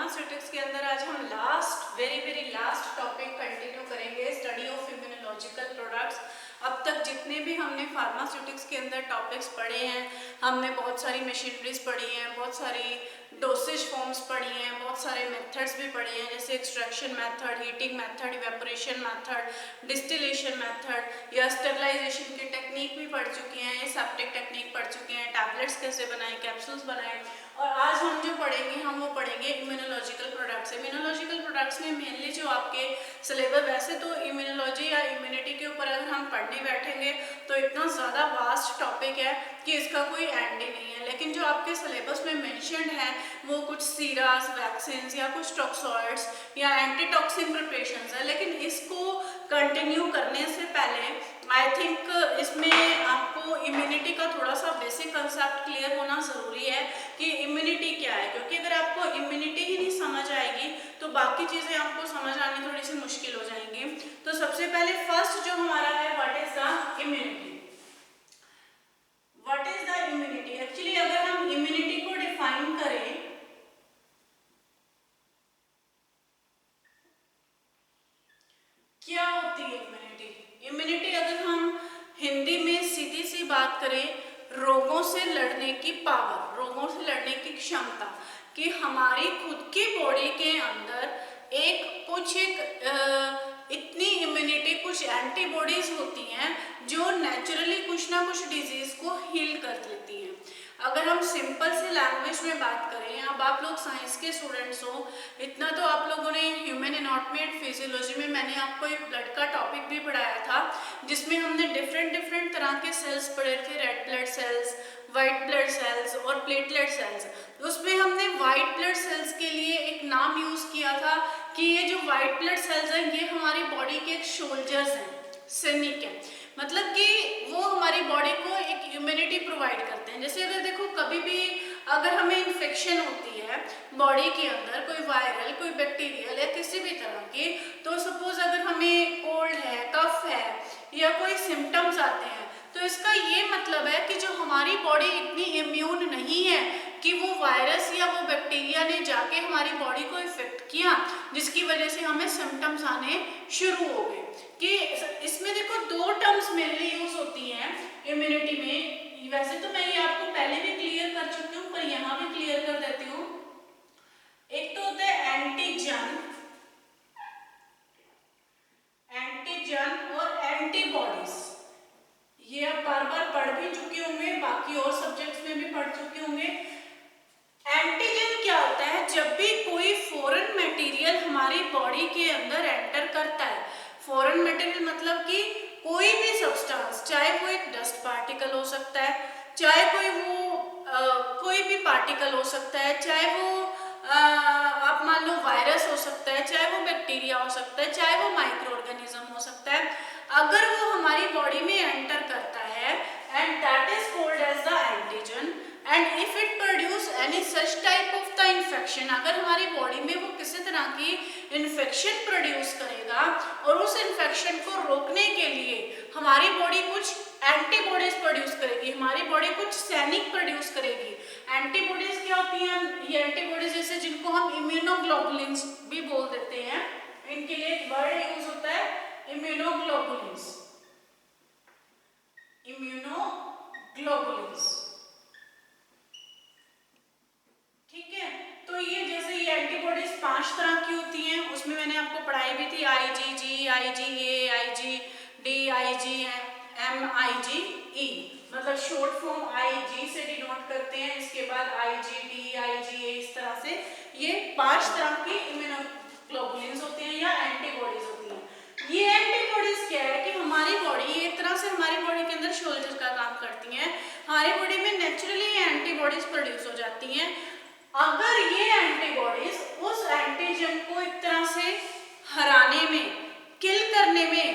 Pharmaceutics के अंदर आज हम वेरी लास्ट टॉपिक कंटिन्यू करेंगे, स्टडी ऑफ इम्यूनोलॉजिकल प्रोडक्ट्स। अब तक जितने भी हमने फार्मास्यूटिक्स के अंदर टॉपिक्स पढ़े हैं, हमने बहुत सारी मशीनरीज पढ़ी हैं, बहुत सारी डोसेज फॉर्म्स पढ़ी हैं, बहुत सारे मेथड्स भी पढ़े हैं, जैसे extraction method, heating method, evaporation method, distillation method या स्टरलाइजेशन की टेक्निक भी पढ़ चुके हैं, एसेप्टिक टेक्निक पढ़ चुके हैं, टैबलेट्स कैसे बनाएं, कैप्सूल्स बनाएं। और आज हम जो पढ़ेंगे वो पढ़ेंगे इम्यूनोलॉजिकल प्रोडक्ट्स। इम्यूनोलॉजिकल प्रोडक्ट्स में मेनली जो आपके सिलेबस, वैसे तो इम्यूनोलॉजी या इम्यूनिटी के ऊपर अगर हम पढ़ने बैठेंगे तो इतना ज़्यादा वास्ट टॉपिक है कि इसका कोई एंड ही नहीं है, लेकिन जो आपके सिलेबस में मेंशन्ड है वो कुछ सीरास, वैक्सीन्स या कुछ टॉक्सॉइड्स या एंटीटॉक्सिन प्रिपरेशंस है। लेकिन इसको कंटिन्यू करने से पहले आई थिंक इसमें आपको इम्यूनिटी का थोड़ा सा बेसिक कंसेप्ट क्लियर होना ज़रूरी है कि इम्यूनिटी क्या है, क्योंकि अगर आपको इम्यूनिटी ही नहीं समझ आएगी तो बाकी चीज़ें आपको समझ आनी थोड़ी सी मुश्किल हो जाएंगी। तो सबसे पहले फर्स्ट जो हमारा है, what is the immunity. What is the immunity? Actually अगर हम इम्यूनिटी को डिफाइन करें, क्या होती है इम्यूनिटी? इम्यूनिटी अगर हम हिंदी में सीधी सी बात करें, रोगों से लड़ने की पावर, रोगों से लड़ने की क्षमता, कि हमारी खुद की बॉडी के अंदर इतनी इम्यूनिटी, कुछ एंटीबॉडीज होती हैं जो नेचुरली कुछ ना कुछ डिजीज को हील कर देती हैं। अगर हम सिंपल से लैंग्वेज में बात करें, अब आप लोग साइंस के स्टूडेंट्स हो, इतना तो आप लोगों ने ह्यूमन एनाटॉमी एंड फिजियोलॉजी में मैंने आपको एक ब्लड का टॉपिक भी पढ़ाया था, जिसमें हमने डिफरेंट तरह के सेल्स पढ़े थे, red blood cells, white blood cells और प्लेटलेट सेल्स। उसमें हमने वाइट ब्लड सेल्स के लिए एक नाम यूज किया था कि ये जो वाइट ब्लड सेल्स हैं ये हमारी बॉडी के एक सोल्जर्स हैं, सैनिक हैं, मतलब कि वो हमारी बॉडी को एक इम्यूनिटी प्रोवाइड करते हैं। जैसे अगर देखो, कभी भी अगर हमें इन्फेक्शन होती है बॉडी के अंदर, कोई वायरल, कोई बैक्टीरियल या किसी भी तरह की, तो सपोज अगर हमें कोल्ड है, कफ है या कोई सिम्टम्स आते हैं, तो इसका ये मतलब है कि जो हमारी बॉडी इतनी इम्यून नहीं है कि वो वायरस या वो बैक्टीरिया ने जाके हमारी बॉडी को इफेक्ट किया, जिसकी वजह से हमें सिम्टम्स आने शुरू हो गए। कि इसमें देखो दो टर्म्स मेनली यूज होती हैं इम्यूनिटी में। वैसे तो मैं ये आपको पहले भी क्लियर कर चुकी हूँ, पर यहाँ भी क्लियर कर देती हूँ। एक तो होता है एंटीजन और एंटीबॉडीज। ये आप बार बार पढ़ भी चुके होंगे, बाकी और सब्जेक्ट्स में भी पढ़ चुके होंगे। एंटीजन क्या होता है? जब भी कोई फॉरेन मटेरियल हमारी बॉडी के अंदर एंटर करता है, फॉरेन मटेरियल मतलब कि कोई भी सब्सटेंस, चाहे वो एक डस्ट पार्टिकल हो सकता है, चाहे कोई भी पार्टिकल हो सकता है, चाहे वो आप मान लो वायरस हो सकता है, चाहे वो बैक्टीरिया हो सकता है, चाहे वो माइक्रो ऑर्गेनिज्म हो सकता है, अगर वो हमारी बॉडी में एंटर करता है, and that is called as the antigen. And if it produce any such type of the infection, अगर हमारी बॉडी में वो किसी तरह की इन्फेक्शन प्रोड्यूस करेगा और उस इन्फेक्शन को रोकने के लिए हमारी बॉडी कुछ एंटीबॉडीज प्रोड्यूस करेगी, हमारी बॉडी कुछ सैनिक प्रोड्यूस करेगी। एंटीबॉडीज क्या होती हैं? ये एंटीबॉडीज जैसे जिनको हम इम्यूनोग्लोबुलिन्स भी बोल देते हैं, इनके लिए एक वर्ड यूज होता है इम्यूनोग्लोबुलिन्स। ठीक है, तो ये जैसे ये एंटीबॉडीज 5 तरह की होती हैं, उसमें मैंने आपको पढ़ाई भी थी, IgG, IgA, IgD, IgM, IgE, मतलब शॉर्ट फॉर्म IG से डिनोट करते हैं, इसके बाद IgD, IgA, इस तरह से ये 5 तरह की इम्यूनोग्लोबुलिन्स होती हैं या एंटीबॉडीज होती हैं। ये एंटीबॉडीज क्या है कि हमारी बॉडी एक तरह से हमारी बॉडी के अंदर सोल्जर का काम करती हैं, हमारी बॉडी में नेचुरली एंटीबॉडीज प्रोड्यूस हो जाती हैं। अगर ये एंटीबॉडीज उस एंटीजन को एक तरह से हराने में, किल करने में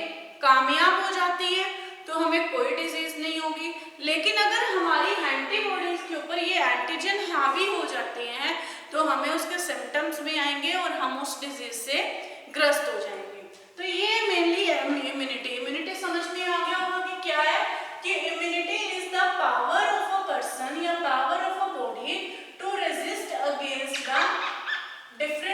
कामयाब हो जाती है तो हमें कोई डिजीज नहीं होगी। लेकिन अगर हमारी एंटीबॉडीज के ऊपर ये एंटीजन हावी हो जाते हैं तो हमें उसके सिम्टम्स भी आएंगे और हम उस डिजीज से ग्रस्त हो जाएंगे। तो ये मेनली इम्यूनिटी समझ में आ गया होगा कि क्या है, कि immunity is the power of a person या power of a body to resist against the different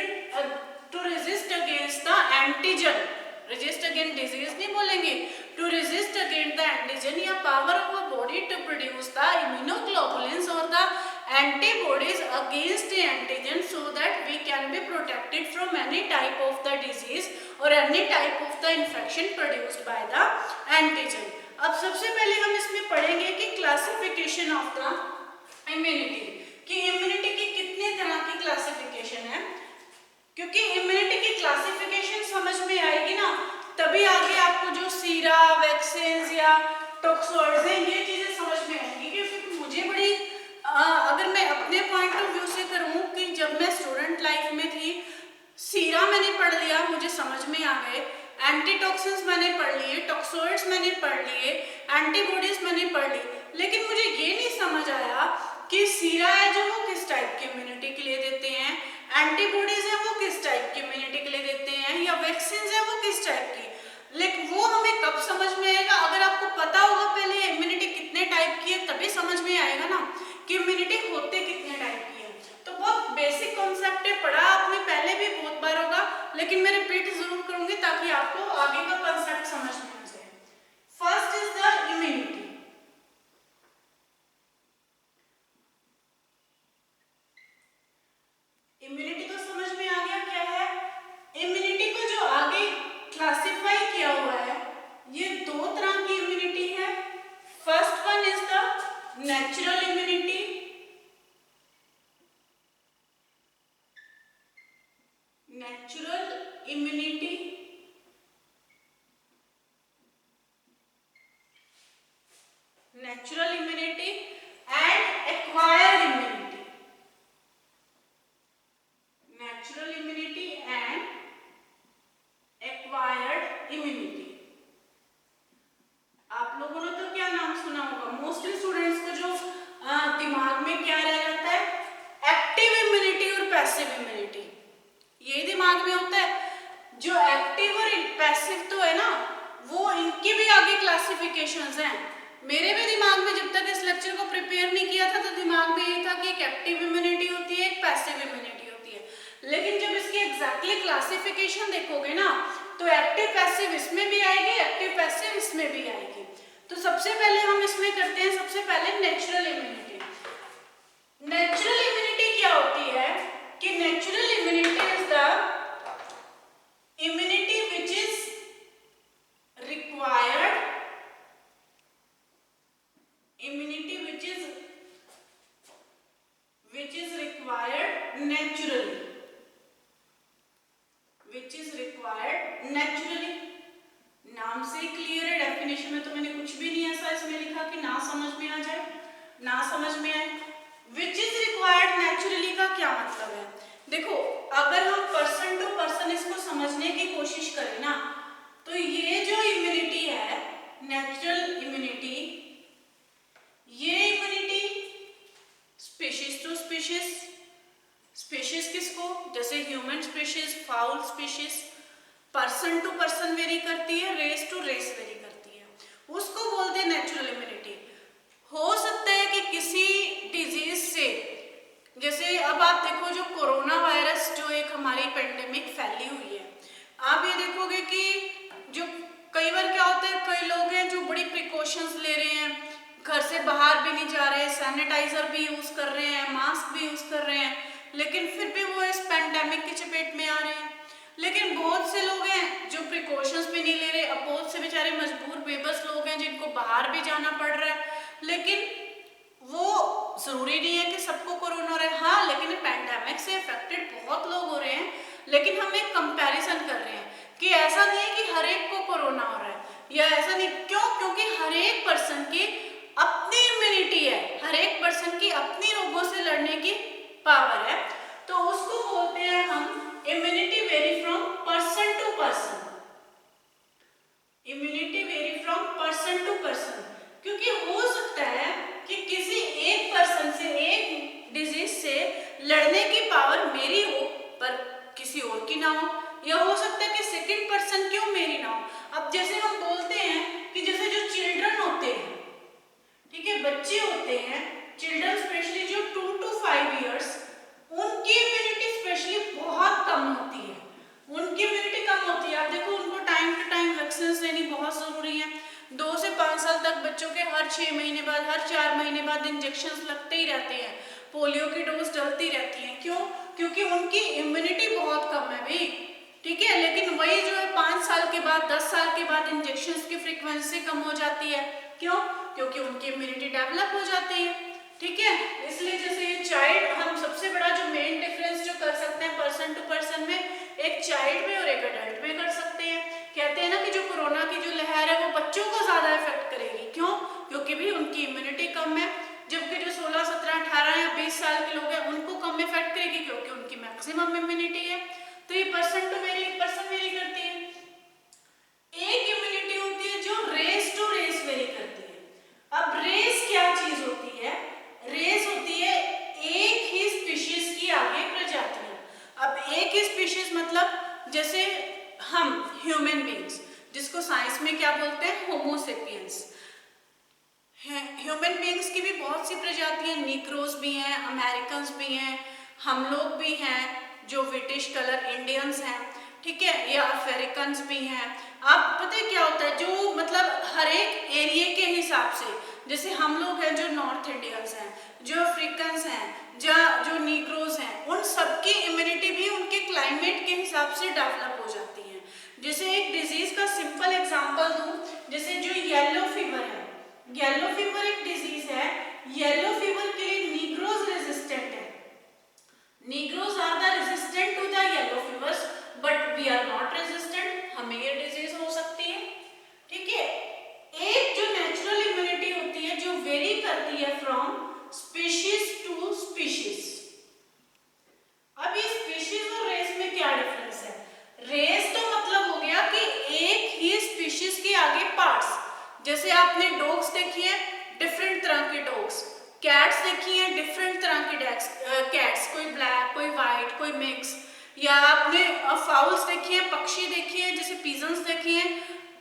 antibodies against the antigen so that we can be protected from any type of the disease or any type of the infection produced by the antigen. अब सबसे पहले हम इसमें पढ़ेंगे कि classification of the immunity, कि immunity की कितने तरह की क्लासिफिकेशन है, क्योंकि इम्यूनिटी की क्लासिफिकेशन समझ में आएगी ना तभी आगे आपको जो सीरा, वैक्सीन या टॉक्सोइड्स हैं ये चीजें समझ में आएंगी। क्योंकि मुझे बड़ी अगर मैं अपने पॉइंट ऑफ व्यू से करूं कि जब मैं स्टूडेंट लाइफ में थी, सीरा मैंने पढ़ लिया, मुझे समझ में आ गए, एंटीटॉक्सिन्स मैंने पढ़ लिए, टॉक्सोइड्स मैंने पढ़ लिए, एंटीबॉडीज मैंने पढ़ ली, लेकिन मुझे ये नहीं समझ आया कि सीरा है जो वो किस टाइप की इम्यूनिटी के लिए देते हैं, एंटीबॉडीज है वो किस टाइप की इम्यूनिटी के लिए देते हैं, या वैक्सीन है वो किस टाइप की। लेकिन वो हमें कब समझ में आएगा, अगर आपको पता होगा पहले इम्यूनिटी कितने टाइप की है तभी समझ में आएगा ना कि इम्यूनिटी होते कितने टाइप की है। तो बहुत बेसिक कॉन्सेप्ट है, पढ़ा आपने पहले भी बहुत बार होगा, लेकिन मैं रिपीट जरूर करूंगी ताकि आपको आगे का कॉन्सेप्ट समझ में आ जाए। First is the immunity. Immunity तो समझ में आ गया क्या है। इम्यूनिटी को जो आगे क्लासिफाई किया हुआ है ये दो तरह की इम्यूनिटी है। First one is the natural immunity, natural immunity, natural immunity and acquired immunity, natural immunity and acquired immunity. आप लोगों ने तो क्या नाम सुना होगा, मोस्टली स्टूडेंट्स को जो दिमाग में क्या रह जाता है, एक्टिव इम्यूनिटी और पैसिव इम्यूनिटी, ये दिमाग में होता है। जो एक्टिव और पैसिव तो है ना, वो इनकी भी आगे क्लासिफिकेशंस हैं। मेरे भी दिमाग में जब तक इस लेक्चर को प्रिपेयर नहीं किया था तो दिमाग में ये था कि एक एक्टिव इम्यूनिटी होती है, एक पैसिव इम्यूनिटी होती है, लेकिन जब इसकी एग्जैक्टली क्लासिफिकेशन देखोगे ना तो एक्टिव पैसिव इसमें भी आएगी, एक्टिव पैसिव इसमें भी आएगी। तो सबसे पहले हम इसमें करते हैं, सबसे पहले नेचुरल इम्यूनिटी। नेचुरल इम्यूनिटी क्या होती है कि natural immunity is the immunity which is required, immunity which is required naturally, which is required naturally। नाम से क्लियर है, डेफिनेशन में तो मैंने कुछ भी नहीं ऐसा इसमें लिखा कि ना समझ में आ जाए, ना समझ में आए। विच इज रिक्वायर्ड नेचुरली का क्या मतलब है, देखो अगर हम पर्सन टू पर्सन इसको समझने की कोशिश करें ना तो ये जो इम्यूनिटी है नेचुरल इम्यूनिटी, ये immunity species to species, species किसको, जैसे human species, fowl species, person to person vary करती है, रेस टू रेस वेरी करती है, उसको बोलते हैं नेचुरल इम्यूनिटी। हो सकता है कि किसी डिजीज से, जैसे अब आप देखो जो कोरोना वायरस जो एक हमारी पेंडेमिक फैली हुई है, आप ये देखोगे कि जो कई बार क्या होता है, कई लोग हैं जो बड़ी प्रिकॉशंस ले रहे हैं, घर से बाहर भी नहीं जा रहे, सैनिटाइजर भी यूज कर रहे हैं, मास्क भी यूज कर रहे हैं, लेकिन फिर भी वो इस पैंडेमिक की चपेट में आ रहे हैं। लेकिन बहुत से लोग हैं जो प्रिकॉशंस भी नहीं ले रहे, अब बहुत से बेचारे मजबूर बेबस लोग हैं जिनको बाहर भी जाना पड़ रहा है, लेकिन वो जरूरी नहीं है कि सबको कोरोना हो रहा है। हाँ, लेकिन पैंडेमिक से इफेक्टेड बहुत लोग हो रहे हैं, लेकिन हम एक कंपैरिजन कर रहे हैं कि ऐसा नहीं है कि हर एक को कोरोना हो रहा है, या ऐसा नहीं, क्यों, क्योंकि हर एक पर्सन की अपनी इम्यूनिटी है, हर एक पर्सन की अपनी रोगों से लड़ने की पावर है, तो उसको बोलते हैं हम immunity vary from person to person, immunity vary from person to person. क्योंकि हो सकता है कि किसी एक पर्सन से, एक डिजीज से लड़ने की पावर मेरी हो पर किसी और की ना हो, या हो सकता है कि सेकंड पर्सन क्यों मेरी ना हो। अब जैसे हम बोलते हैं कि जैसे जो चिल्ड्रन होते हैं, ठीक है, बच्चे होते हैं, चिल्ड्रन स्पेशली जो 2 to 5 इयर्स, उनकी इम्यूनिटी स्पेशली बहुत कम होती है, उनकी इम्यूनिटी कम होती है। आप देखो उनको टाइम टू टाइम वैक्सीन लेनी बहुत जरूरी है। 2 से 5 साल तक बच्चों के हर 6 महीने बाद, हर 4 महीने बाद इंजेक्शन लगते ही रहते हैं। पोलियो की डोज डलती रहती हैं। क्यों? क्योंकि उनकी इम्यूनिटी बहुत कम है भाई, ठीक है। लेकिन वही जो है 5 साल के बाद 10 साल के बाद इंजेक्शन की फ्रीक्वेंसी कम हो जाती है। क्यों? क्योंकि उनकी इम्यूनिटी डेवलप हो जाती है, ठीक है। इसलिए जैसे चाइल्ड, हम सबसे बड़ा जो मेन डिफरेंस जो कर सकते हैं पर्सन टू पर्सन में, एक चाइल्ड में और एक अडल्ट में कर सकते हैं। कहते हैं ना कि जो कोरोना की जो लहर है वो बच्चों को ज्यादा इफेक्ट करेगी। क्यों? क्योंकि भी उनकी इम्यूनिटी कम है, जबकि जो 16, 17, 18 या 20 साल के लोग हैं उनको कम इफेक्ट करेगी क्योंकि उनकी मैक्सिमम इम्यूनिटी है। तो ये पर्सन वेरी करती है। एक इम्यूनिटी होती है जो रेस टू रेस वेरी करती है। अब रेस क्या चीज होती है? रेस होती है एक ही स्पीशीज की आगे प्रजातियां। अब एक ही स्पीशीज मतलब जैसे हम ह्यूमन बींग्स, जिसको साइंस में क्या बोलते हैं, होमोसेपियंस। ह्यूमन बींग्स की भी बहुत सी प्रजातियां, नीग्रोस भी हैं, अमेरिकन्स भी हैं, हम लोग भी हैं जो ब्रिटिश कलर इंडियंस हैं, ठीक है, या अफ्रीकन्स भी हैं। अब पता है क्या होता है, जो मतलब हर एक एरिया के हिसाब से, जैसे हम लोग हैं जो नॉर्थ इंडियंस हैं, जो अफ्रीकन्स हैं, जो नीग्रोस हैं, उन सबकी इम्यूनिटी भी उनके क्लाइमेट के हिसाब से डेवलप हो जाती है। जैसे एक डिजीज का सिंपल एग्जांपल दूं, जैसे जो येलो फीवर है, येलो फीवर एक डिजीज है। येलो फीवर के लिए नीग्रोज रेजिस्टेंट है। Negroes are the resistant to the yellow fevers, but we are not resistant, हमें ये डिजीज हो सकती है, ठीक है। एक जो नेचुरल इम्यूनिटी होती है जो वेरी करती है फ्रॉम स्पीशीज टू स्पीशीज। अब ये स्पीशीज और रेस में क्या डिफरेंस है? रेस तो मतलब हो गया कि एक ही स्पीशीज के आगे पार्ट्स, जैसे आपने डॉग्स देखी है, डिफरेंट तरह के डॉग्स, कैट्स देखी है, डिफरेंट तरह की कैट्स, कोई ब्लैक, कोई वाइट, कोई मिक्स, या आपने फाउल्स देखी है, पक्षी देखी है, जैसे पिजन्स देखी है,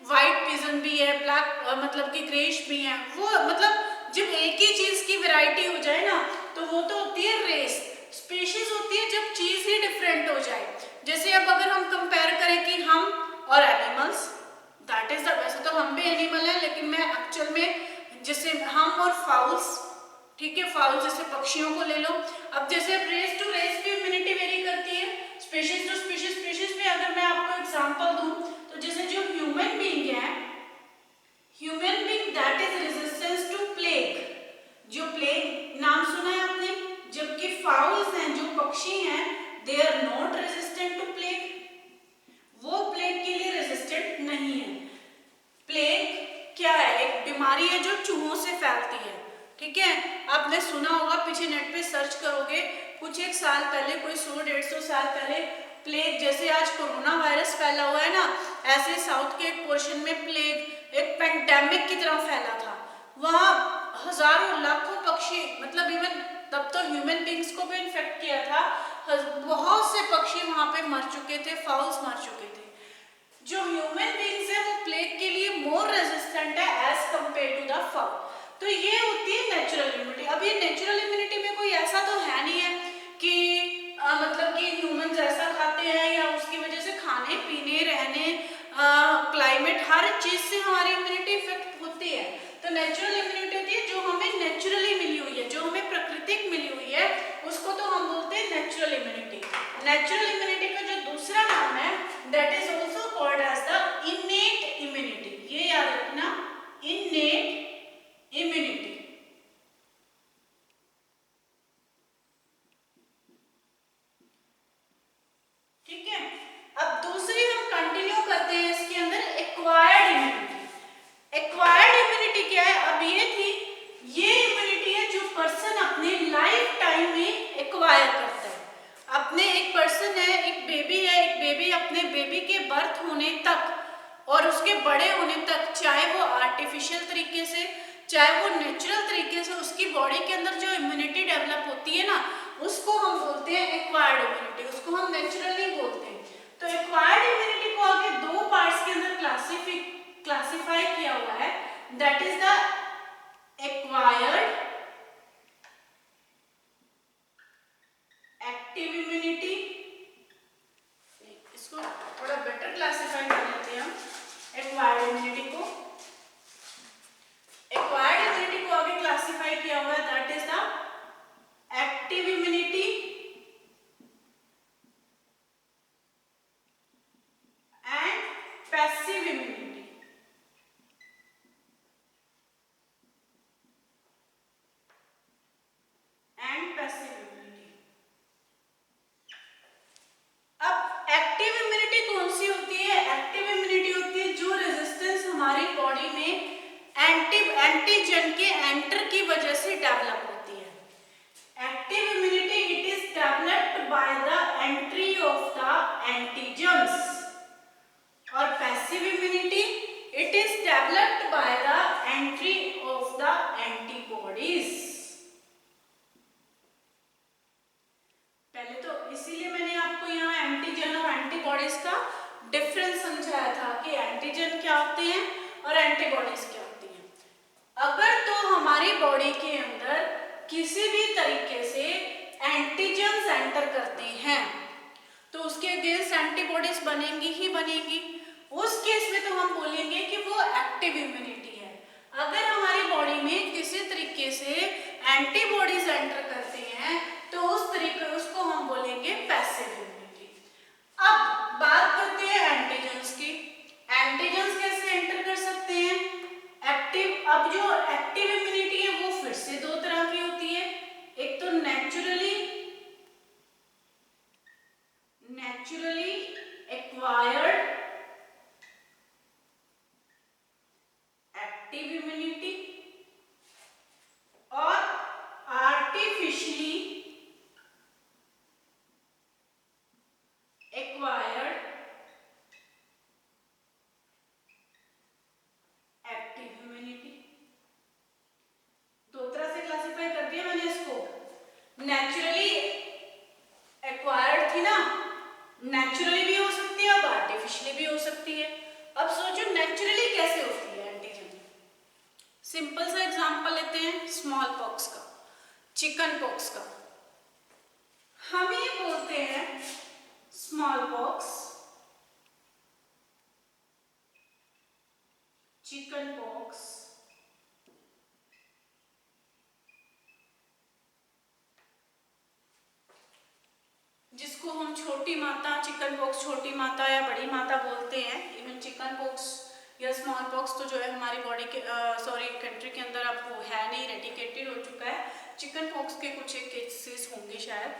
वाइट पिजन भी है, ब्लैक मतलब कि ग्रेश भी है। वो मतलब जब एक ही चीज की वैरायटी हो जाए ना, तो वो तो होती है रेस। स्पीशीज होती है जब चीज ही डिफरेंट हो जाए। जैसे अब अगर हम कंपेयर करें कि हम और एनिमल्स, दैट इज द, वैसे तो हम भी एनिमल हैं, लेकिन मैं एक्चुअल में जैसे हम और फाउल्स, ठीक है, फाउल्स जैसे पक्षियों को ले लो। अब जैसे रेस टू रेस की इम्यूनिटी वेरी करती है, स्पीशीज टू स्पीशीज। स्पीशीज में अगर मैं आपको एग्जांपल दूं, तो जैसे जो ह्यूमन बीइंग है, human being that is resistance to plague. जो प्लेग नाम सुना है आपने, जबकि फाउल्स हैं, जो पक्षी हैं, they are not resistant to plague, वो प्लेग के लिए रेजिस्टेंट नहीं है। प्लेग क्या है? एक बीमारी है जो चूहों से फैलती है, ठीक है। आपने सुना होगा, पीछे नेट पे सर्च करोगे, कुछ एक साल पहले, कोई 100-150 साल पहले, प्लेग, जैसे आज कोरोना वायरस फैला हुआ है ना, ऐसे साउथ के एक पोर्शन में प्लेग एक पेंडेमिक की तरह फैला था। वहाँ हजारों लाखों पक्षी, मतलब इवन तब तो ह्यूमन बींग्स को भी इन्फेक्ट किया था, बहुत से पक्षी वहां पे मर चुके थे, फाउल्स मर चुके थे। जो ह्यूमन बींग्स है वो प्लेग के लिए मोर रेजिस्टेंट है as compare to the fowl. तो ये होती है नेचुरल इम्यूनिटी। अब ये नेचुरल इम्यूनिटी में कोई ऐसा तो है नहीं है कि मतलब कि ह्यूमंस ऐसा खाते हैं या उसकी वजह से खाने पीने, रहने, क्लाइमेट, हर चीज से हमारी इम्यूनिटी इफेक्ट होती है। तो नेचुरल इम्यूनिटी होती है जो हमें नेचुरली मिली हुई है, जो हमें प्राकृतिक मिली हुई है, उसको तो हम बोलते हैं नेचुरल इम्यूनिटी। नेचुरल इम्यूनिटी का जो दूसरा नाम है, that is also called as the innate immunity. ये याद रखना, इनेट इम्यूनिटी। ठीक है। अब दूसरी हम कंटिन्यू करते हैं इसके अंदर, एक्वायर्ड इम्यूनिटी। एक्वायर्ड इम्यूनिटी क्या है? अब ये थी, ये इम्यूनिटी है जो पर्सन अपने लाइफ टाइम में एक्वायर करता है। अपने एक पर्सन है, एक बेबी अपने बेबी के बर्थ होने तक और उसके बड़े होने तक, चाहे वो आर्टिफिशियल तरीके से, चाहे वो नेचुरल तरीके से, उसकी बॉडी के अंदर जो इम्यूनिटी डेवलप होती है ना, उसको हम बोलते हैं एक्वायर्ड इम्यूनिटी, उसको हम नेचुरल नहीं बोलते हैं। तो एक्वायर्ड इम्यूनिटी को आगे दो पार्ट्स के अंदर क्लासिफाई किया हुआ है, that is the acquired active immunity. इसको थोड़ा बेटर क्लासिफाई कर लेते हैं हम एक्वायर्ड इम्यूनिटी को। एक्वायर्ड इम्यूनिटी को आगे क्लासिफाई किया हुआ है, दैट इज द एंटीजन के एंटर की वजह से डेवलप होती है। Active immunity it is developed by the entry of the antigens, और passive immunity it is developed by the entry of the antibodies. पहले तो इसीलिए मैंने आपको यहाँ एंटीजन और एंटीबॉडीज का डिफरेंस समझाया था कि एंटीजन क्या होते हैं और एंटीबॉडीज क्या होती हैं। अगर तो हमारी बॉडी के अंदर किसी भी तरीके से एंटीजन्स एंटर करते हैं तो उसके अगेंस्ट एंटीबॉडीज बनेंगी ही बनेंगी। उस केस में तो हम बोलेंगे कि वो एक्टिव इम्यूनिटी है। अगर हमारी बॉडी में किसी तरीके से एंटीबॉडीज एंटर करते हैं तो उस तरीके उसको हम बोलेंगे पैसिव इम्यूनिटी। अब बात करते हैं एंटीजन्स की। एंटीजन्स कैसे एंटर कर सकते हैं? एक्टिव, अब जो एक्टिव इम्यूनिटी है वो फिर से दो तरह की होती है। एक तो नेचुरली एक्वायर्ड एक्टिव इम्यूनिटी और आर्टिफिशियली एक्वायर्ड एक्टिव इम्यूनिटी। दो तरह से क्लासिफाई कर दिया मैंने इसको। नेचुरली एक्वायर्ड थी ना, नेचुरली भी हो सकती है और आर्टिफिशियली भी हो सकती है। अब सोचो नेचुरली कैसे होती है एंटीजन। सिंपल सा एग्जांपल लेते हैं स्मॉल पॉक्स का, चिकन पॉक्स का। हम ये बोलते हैं स्मॉल पॉक्स, चिकन पॉक्स, जिसको हम छोटी माता, चिकन पॉक्स छोटी माता या बड़ी माता बोलते हैं। इवन चिकन पॉक्स या स्मॉल पॉक्स तो जो है हमारी बॉडी के कंट्री के अंदर अब वो है नहीं, रेडिकेटेड हो चुका है। चिकन पॉक्स के कुछ एक केसेस होंगे शायद।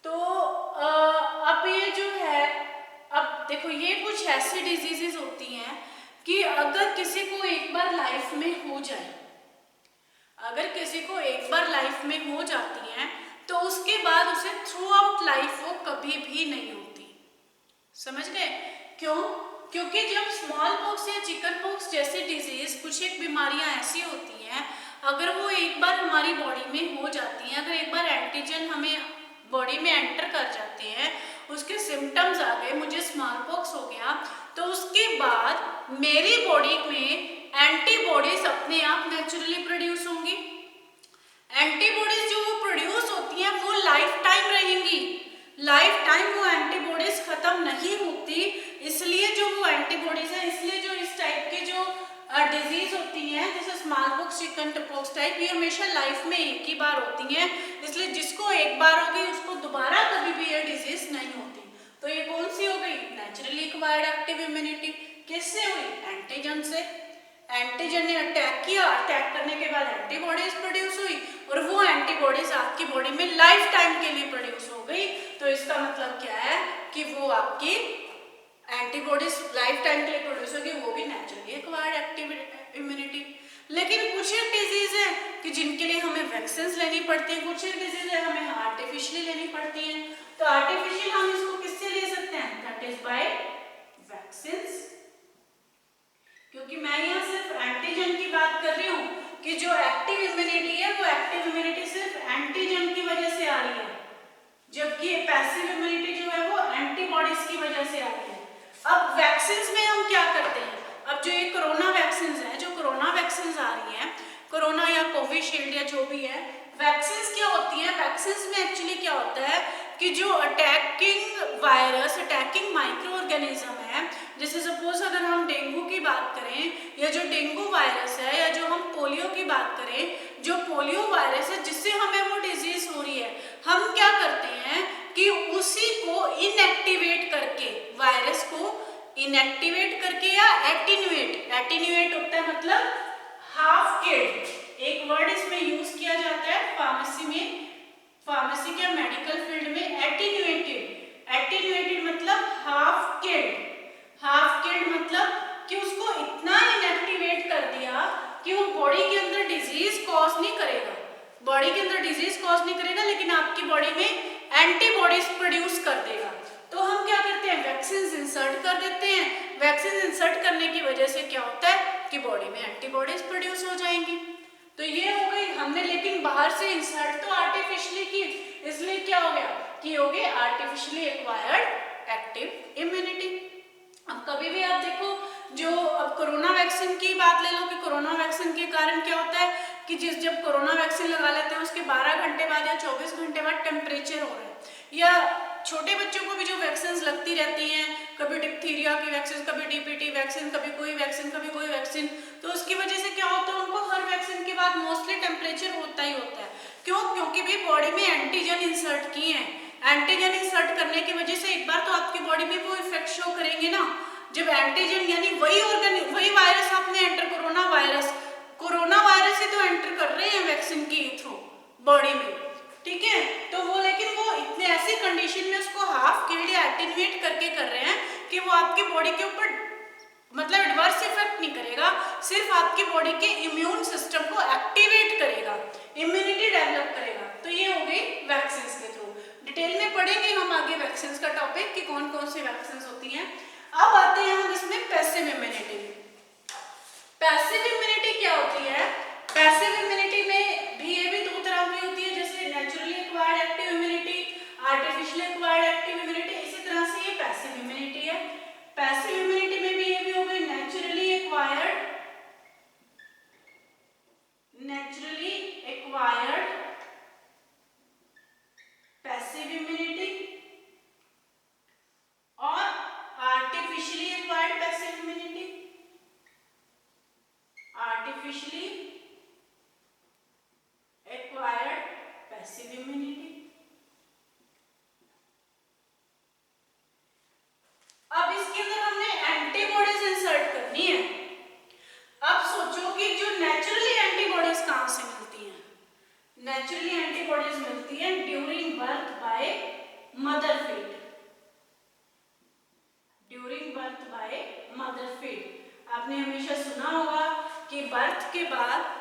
तो अब ये जो है, अब देखो ये कुछ ऐसी डिजीजेस होती हैं कि अगर किसी को एक बार लाइफ में हो जाए, अगर किसी को एक बार लाइफ में हो जाती हैं तो उसके बाद उसे थ्रू आउट लाइफ वो कभी भी नहीं होती। समझ गए क्यों? क्योंकि जब स्मॉल पॉक्स या चिकन पॉक्स जैसी डिजीज, कुछ एक बीमारियां ऐसी होती हैं, अगर वो एक बार हमारी बॉडी में हो जाती हैं, अगर एक बार एंटीजन हमें बॉडी में एंटर कर जाते हैं, उसके सिम्टम्स आ गए, मुझे स्मॉल पॉक्स हो गया, तो उसके बाद मेरी बॉडी में एंटीबॉडीज अपने आप नेचुरली प्रोड्यूस होंगी। एंटीबॉडीज जो वो प्रोड्यूस होती हैं वो लाइफ टाइम रहेंगी, लाइफ टाइम वो एंटीबॉडीज खत्म नहीं होती। इसलिए जो वो एंटीबॉडीज है, इसलिए जो इस टाइप के जो डिजीज होती हैं जैसे small pox, chicken pox type, ये हमेशा लाइफ में एक ही बार होती हैं। इसलिए जिसको एक बार होगी उसको दोबारा कभी भी ये डिजीज नहीं होती। तो ये कौन सी हो गई? Naturally acquired active immunity. किससे हुई? एंटीजन से। एंटीजन ने अटैक किया, अटैक करने के बाद एंटीबॉडीज प्रोड्यूस हुई और वो एंटीबॉडीज आपकी बॉडी में लाइफ टाइम के लिए प्रोड्यूस हो गई। तो इसका मतलब क्या है कि वो आपकी एंटीबॉडीज लाइफ टाइम के लिए प्रोड्यूस होगी, वो भी नेचुरली एक्वायर्ड एक्टिव इम्यूनिटी। लेकिन कुछ एक डिजीज है कि जिनके लिए हमें वैक्सीन लेनी पड़ती है, कुछ एक डिजीज है हमें आर्टिफिशियली लेनी पड़ती है। तो आर्टिफिशियल हम इसको किससे ले सकते हैं? That is by vaccine. क्योंकि मैं यहाँ सिर्फ एंटीजन की बात कर रही हूँ कि जो एक्टिव इम्यूनिटी है वो एक्टिव इम्यूनिटी सिर्फ एंटीजन की वजह से आ रही है, जबकि पैसिव इम्यूनिटी जो है वो एंटीबॉडीज की वजह से आ रही है। अब वैक्सीन में हम क्या करते हैं? अब जो ये कोरोना वैक्सीन है, जो कोरोना वैक्सीन आ रही हैं, कोरोना या कोविशील्ड या जो भी है, वैक्सीन क्या होती है? वैक्सीन में एक्चुअली क्या होता है कि जो attacking virus, attacking micro organism है, जैसे सपोज अगर हम डेंगू की बात करें या जो डेंगू वायरस है, या जो हम पोलियो की बात करें, जो पोलियो वायरस है जिससे हमें वो डिजीज हो रही है, हम क्या करते हैं कि उसी को इनएक्टिवेट करके, वायरस को इनएक्टिवेट करके या एटीन्यूएट, एटीन्यूएट होता है मतलब हाफ किल्ड, एक वर्ड इसमें यूज किया जाता है फार्मेसी में, फार्मेसी के मेडिकल फील्ड में, एटीन्यूएटेड। एटीन्यूएटेड मतलब हाफ किल्ड, हाफ किल्ड मतलब कि उसको इतना इनएक्टिवेट कर दिया कि वो बॉडी के एंटीबॉडीज प्रोड्यूस कर देगा। तो हम क्या करते हैं, वैक्सीन इंसर्ट कर देते हैं। वैक्सीन इंसर्ट करने की वजह से क्या होता है कि बॉडी में एंटीबॉडीज प्रोड्यूस हो जाएंगी। तो ये हो गई हमने, लेकिन बाहर से इंसर्ट तो आर्टिफिशियली की, इसलिए क्या हो गया कि हो गई आर्टिफिशियली एक्वायर्ड एक्टिव इम्यूनिटी। अब कभी भी आप देखो, जो अब कोरोना वैक्सीन की बात ले लो कि कोरोना वैक्सीन के कारण क्या होता है कि जब कोरोना वैक्सीन लगा लेते हैं उसके 12 घंटे बाद या 24 घंटे बाद टेम्परेचर हो रहा है, या छोटे बच्चों को भी जो वैक्सीन लगती रहती हैं, कभी डिप्थीरिया की वैक्सीन, कभी डीपीटी वैक्सीन, कभी कोई वैक्सीन, कभी कोई वैक्सीन, तो उसकी वजह से क्या होता है उनको हर वैक्सीन के बाद मोस्टली टेम्परेचर होता ही होता है। क्यों? क्योंकि भी बॉडी में एंटीजन इंसर्ट किए हैं। एंटीजन इंसर्ट करने की वजह से एक बार तो आपकी बॉडी में वो इफेक्ट शो करेंगे ना। जब एंटीजन यानी वही वायरस आपने एंटर, कोरोना वायरस ही तो एंटर कर रहे हैं वैक्सीन के थ्रू बॉडी में, ठीक है। तो वो, लेकिन वो इतने ऐसी कंडीशन में उसको हाफ किल्ड या एटेन्यूएट करके कर रहे हैं कि वो आपकी बॉडी के ऊपर मतलब एडवर्स इफेक्ट नहीं करेगा, सिर्फ आपकी बॉडी के इम्यून सिस्टम को एक्टिवेट करेगा, इम्यूनिटी डेवलप करेगा। तो ये हो गई वैक्सीन के थ्रू। डिटेल में पढ़ेंगे हम आगे वैक्सीन का टॉपिक कि कौन कौन सी वैक्सीन होती हैं। अब आते हैं हम इसमें पैसिव इम्यूनिटी। पैसिव इम्यूनिटी क्या होती है? पैसिव इम्यूनिटी में भी ये भी दो तरह की होती है, जैसे naturally acquired active immunity, artificially acquired active immunity, इसी तरह से ये पैसिव इम्यूनिटी है। पैसिव इम्यूनिटी में भी ये भी हो गई नेचुरली एक्वायर्ड पैसिव इम्यूनिटी और artificially acquired passive immunity, artificially acquired passive immunity. अब इसके अंदर हमने एंटीबॉडीज इंसर्ट करनी है। अब सोचो कि जो नेचुरली एंटीबॉडीज कहां से मिलती हैं? नेचुरली एंटीबॉडीज मिलती हैं during birth by mother feed, during birth by mother feed. आपने हमेशा सुना होगा कि बर्थ के बाद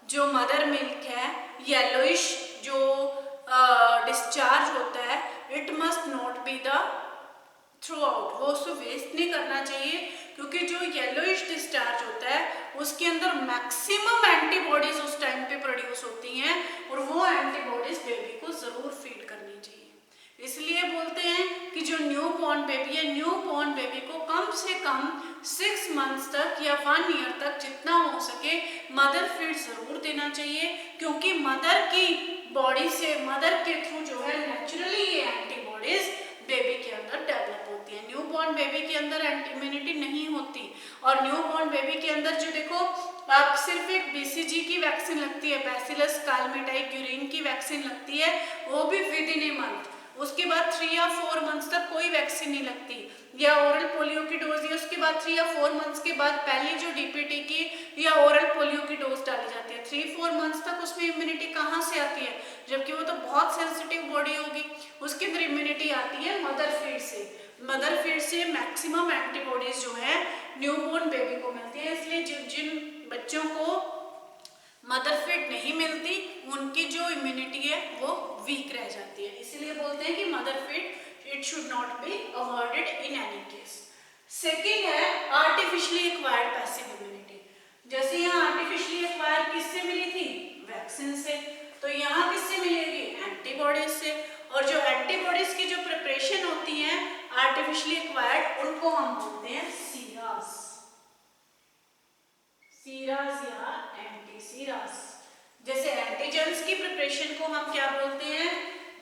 जो मदर मिल्क है, येलोइश जो डिस्चार्ज होता है, it must not be the through out, वो उसको वेस्ट नहीं करना चाहिए, क्योंकि जो येलोइश डिस्चार्ज होता है उसके अंदर मैक्सिमम एंटीबॉडीज उस टाइम पे प्रोड्यूस होती हैं और वो एंटीबॉडीज बेबी को जरूर फीड करनी चाहिए। इसलिए बोलते हैं कि जो न्यू बॉर्न बेबी है, न्यू बॉर्न बेबी को कम से कम 6 मंथ्स तक या 1 ईयर तक जितना हो सके मदर फीड जरूर देना चाहिए, क्योंकि मदर की बॉडी से, मदर के थ्रू जो है नेचुरली ये एंटीबॉडीज बेबी के अंदर डेवलप होती है। न्यू बॉर्न बेबी के अंदर इम्यूनिटी नहीं होती, और न्यू बॉर्न बेबी के अंदर जो देखो आप सिर्फ एक BCG की वैक्सीन लगती है, बैसिलस कालमेटाई ग्यूरिन की वैक्सीन लगती है, वो भी विद इन ए मंथ। उसके बाद 3 या 4 मंथ्स तक कोई वैक्सीन नहीं लगती, या ओरल पोलियो की डोज, या उसके बाद 3 या 4 मंथ्स के बाद पहली जो DPT की या ओरल पोलियो की डोज डाली जाती है। 3-4 मंथ्स तक उसमें इम्यूनिटी कहाँ से आती है, जबकि वो तो बहुत सेंसिटिव बॉडी होगी। उसके अंदर इम्यूनिटी आती है मदर फीड से। मदर फीड से मैक्सिमम एंटीबॉडीज जो है न्यूबॉर्न बेबी को मिलती है। इसलिए जिन बच्चों को मदर फीड नहीं मिलती उनकी जो इम्यूनिटी है वो वीक रह जाती है। इसीलिए बोलते हैं कि mother feed it should not be avoided in any case. Second है आर्टिफिशियली एक्वायर्ड पैसिव इम्यूनिटी। जैसे यहाँ आर्टिफिशियली एक्वायर्ड किससे मिली थी? वैक्सीन से। तो यहाँ किससे मिलेगी? एंटीबॉडीज से। और जो एंटीबॉडीज की जो प्रिपरेशन होती है आर्टिफिशियली एक्वायर्ड, उनको हम बोलते हैं सीरास, सीरास या एंटीसीरास। जैसे एंटीजेंस की प्रिपरेशन को हम क्या बोलते हैं?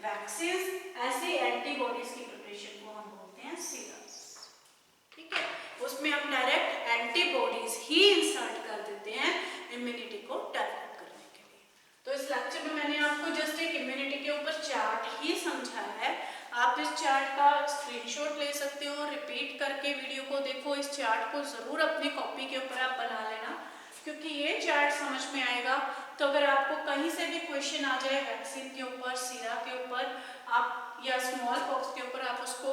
वैक्सीन। ऐसे एंटीबॉडीज की प्रिपरेशन को हम बोलते हैं सीरास। ठीक है, उसमें हम डायरेक्ट एंटीबॉडीज ही इंसर्ट कर देते हैं इम्यूनिटी को डेवलप करने के लिए। तो इस लेक्चर में मैंने आपको जस्ट एक इम्यूनिटी के ऊपर चार्ट ही समझाया है। आप इस चार्ट का स्क्रीनशॉट ले सकते हो, रिपीट करके वीडियो को देखो। इस चार्ट को जरूर अपनी कॉपी के ऊपर आप बना लेना, क्योंकि ये चार्ट समझ में आएगा तो अगर आपको कहीं से भी क्वेश्चन आ जाए वैक्सीन के ऊपर, सीरा के ऊपर, आप या स्मॉल पॉक्स के ऊपर, आप उसको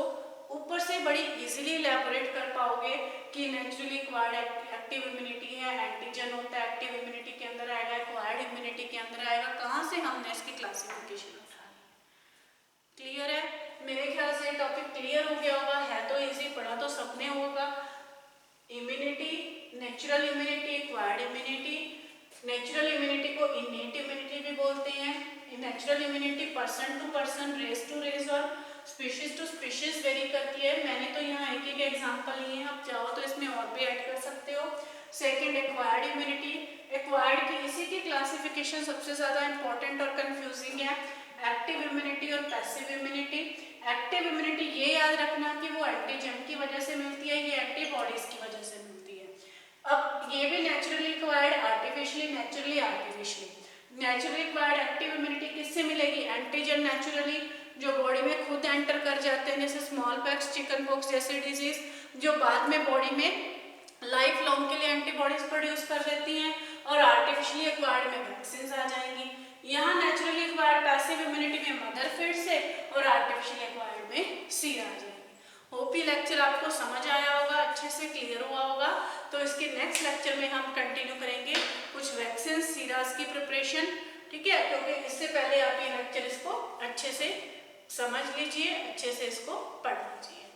ऊपर से बड़ी इजीली इलैबोरेट कर पाओगे कि नेचुरली एक्वायर्ड एक्टिव इम्यूनिटी है, एंटीजन होता है, एक्टिव इम्यूनिटी के अंदर आएगा, एक्वायर्ड इम्यूनिटी के अंदर आएगा, कहाँ से हमने इसकी क्लासिफिकेशन उठानी। क्लियर हो गया होगा, है तो इजी, पढ़ा तो सबने होगा। Immunity, natural immunity, acquired immunity. Natural immunity को इनेट इम्यूनिटी भी बोलते हैं। Natural immunity person to person, race to race और स्पीशीज टू स्पीशीज वेरी करती है। मैंने तो यहाँ एक एक एग्जांपल लिए हैं, आप चाहो तो इसमें और भी ऐड कर सकते हो। Second, acquired immunity. एक्वायर्ड की इसी की क्लासिफिकेशन सबसे ज़्यादा इंपॉर्टेंट और कंफ्यूजिंग है, एक्टिव इम्यूनिटी और पैसिव इम्यूनिटी। एक्टिव इम्यूनिटी ये याद रखना कि वो एंटीजन की वजह से मिलती है, ये एंटीबॉडीज की वजह से मिलती है। अब ये भी naturally acquired, artificially, naturally, artificially. Naturally acquired active immunity किससे मिलेगी? एंटीजन नेचुरली जो बॉडी में खुद एंटर कर जाते हैं, जैसे स्मॉल पॉक्स, चिकन पॉक्स जैसे डिजीज, जो बाद में बॉडी में लाइफ लॉन्ग के लिए एंटीबॉडीज प्रोड्यूस कर देती हैं। और आर्टिफिशियली एक्वायर्ड में वैक्सीन आ जाएंगी। यहाँ नेचुरली एक्वायर्ड पैसिव इम्यूनिटी में मदर फीड से और आर्टिफिशियल एक्वायर्ड में सीड आ जाएगी। होप ये लेक्चर आपको समझ आया होगा, अच्छे से क्लियर हुआ होगा। तो इसके नेक्स्ट लेक्चर में हम कंटिन्यू करेंगे कुछ वैक्सीन सीराज की प्रिपरेशन, ठीक है। क्योंकि इससे पहले आप ये लेक्चर इसको अच्छे से समझ लीजिए, अच्छे से इसको पढ़ लीजिए।